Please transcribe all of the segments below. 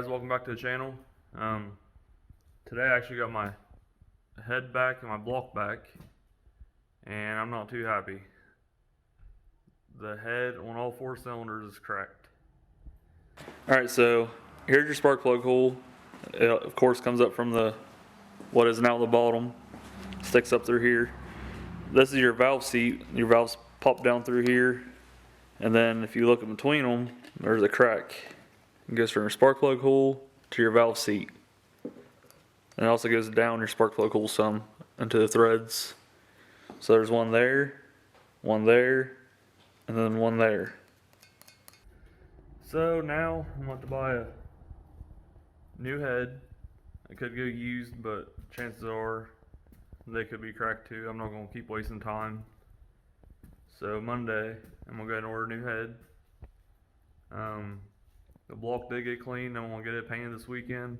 guys, welcome back to the channel. Today I actually got my head back and my block back, and I'm not too happy. The head on all 4 cylinders is cracked. Alright, so here's your spark plug hole. It of course comes up from what is now the bottom, sticks up through here. This is your valve seat. Your valves pop down through here, and then if you look in between them, there's a crack. It goes from your spark plug hole to your valve seat. And it also goes down your spark plug hole some into the threads. So there's one there, and then one there. So now I'm about to buy a new head. I could go used, but chances are they could be cracked too. I'm not going to keep wasting time. So Monday, I'm going to go ahead and order a new head. The block did get cleaned. I'm going to get it painted this weekend.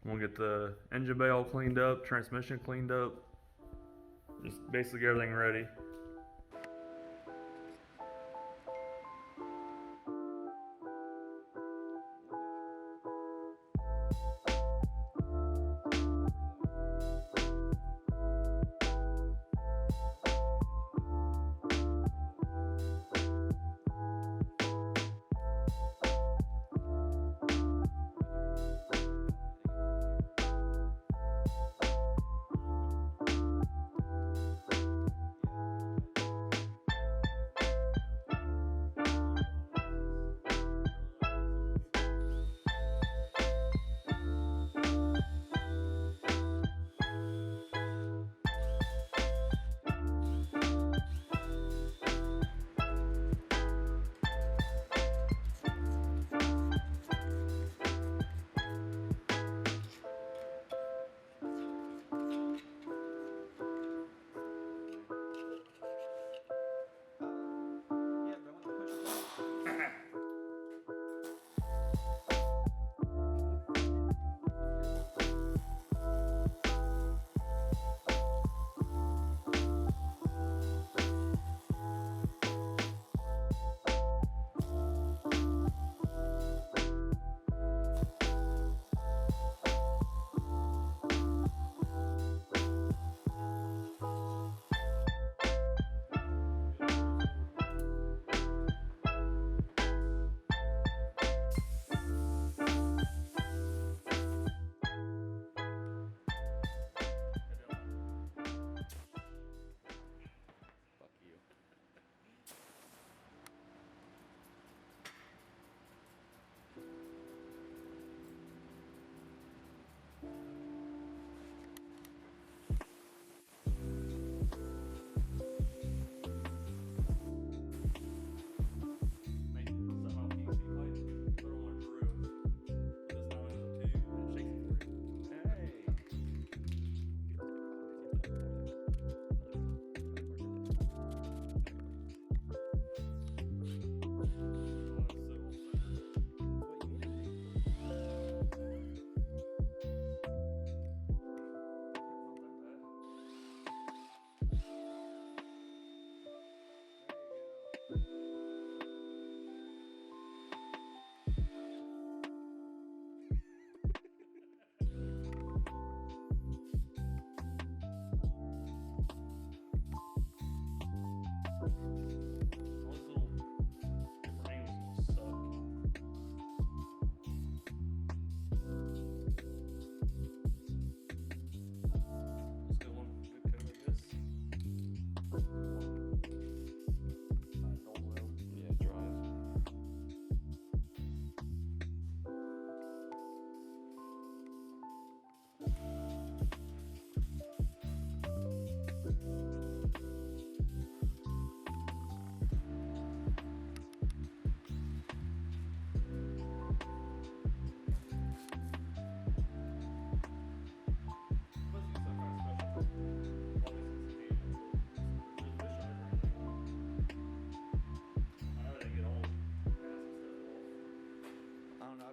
I'm going to get the engine bay all cleaned up, transmission cleaned up. Just basically get everything ready.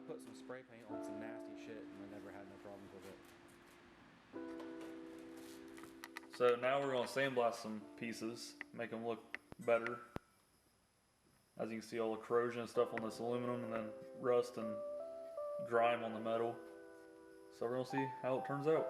Put some spray paint on some nasty shit and I never had no problems with it. So now we're going to sandblast some pieces, make them look better. As you can see, all the corrosion and stuff on this aluminum, and then rust and grime on the metal. So we're gonna see how it turns out.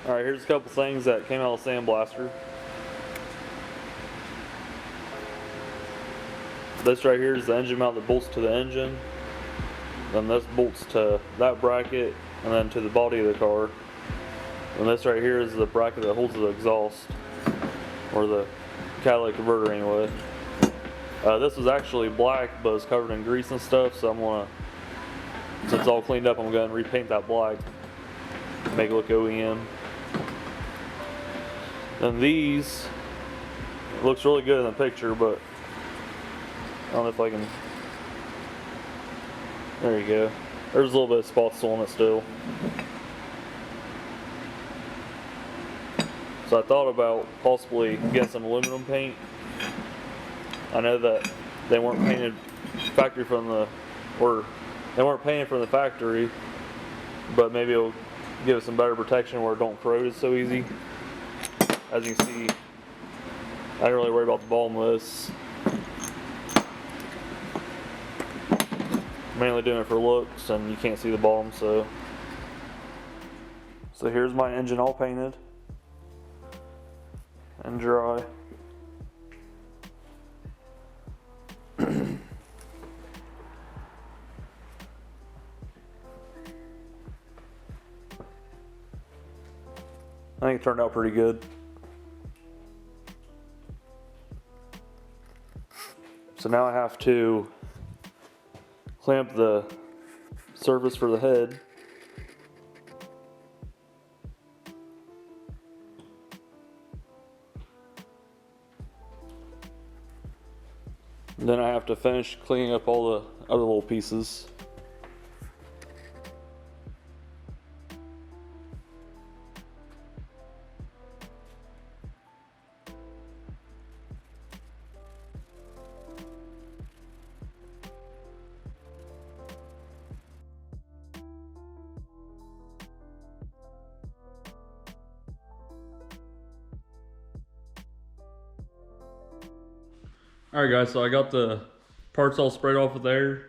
Alright, here's a couple things that came out of the Sandblaster. This right here is the engine mount that bolts to the engine. Then this bolts to that bracket and then to the body of the car. And this right here is the bracket that holds the exhaust, or the catalytic converter anyway. This was actually black, but it's covered in grease and stuff, so I'm gonna, since it's all cleaned up, I'm gonna repaint that black, make it look OEM. And these, it looks really good in the picture, but I don't know if I can, there you go. There's a little bit of spots on it still. So I thought about possibly getting some aluminum paint. I know that they weren't painted factory from the, or they weren't painted from the factory, but maybe it'll give it some better protection where it don't corrode so easy. As you can see, I didn't really worry about the bottom of this. Mainly doing it for looks, and you can't see the bottom, so here's my engine all painted and dry. I think it turned out pretty good. So now I have to clamp the surface for the head. And then I have to finish cleaning up all the other little pieces. Alright guys, so I got the parts all sprayed off with there.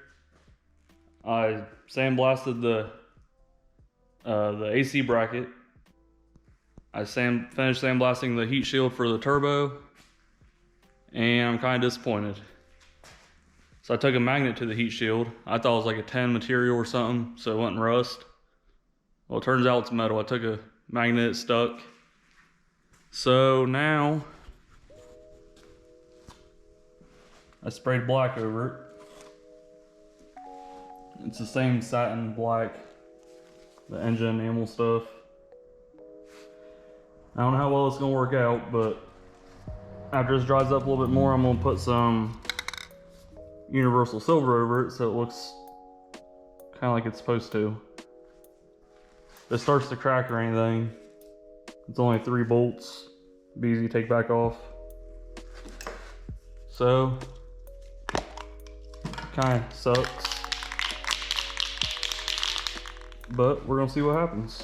I sandblasted the AC bracket. I finished sandblasting the heat shield for the turbo, and I'm kind of disappointed. So I took a magnet to the heat shield. I thought it was like a 10 material or something, so it wouldn't rust. Well, it turns out it's metal. I took a magnet, it stuck. So now I sprayed black over it. It's the same satin black, the engine enamel stuff. I don't know how well it's gonna work out, but after this dries up a little bit more, I'm gonna put some universal silver over it so it looks kind of like it's supposed to. If it starts to crack or anything, it's only 3 bolts. Be easy to take back off. So, kind of sucks, but we're gonna see what happens.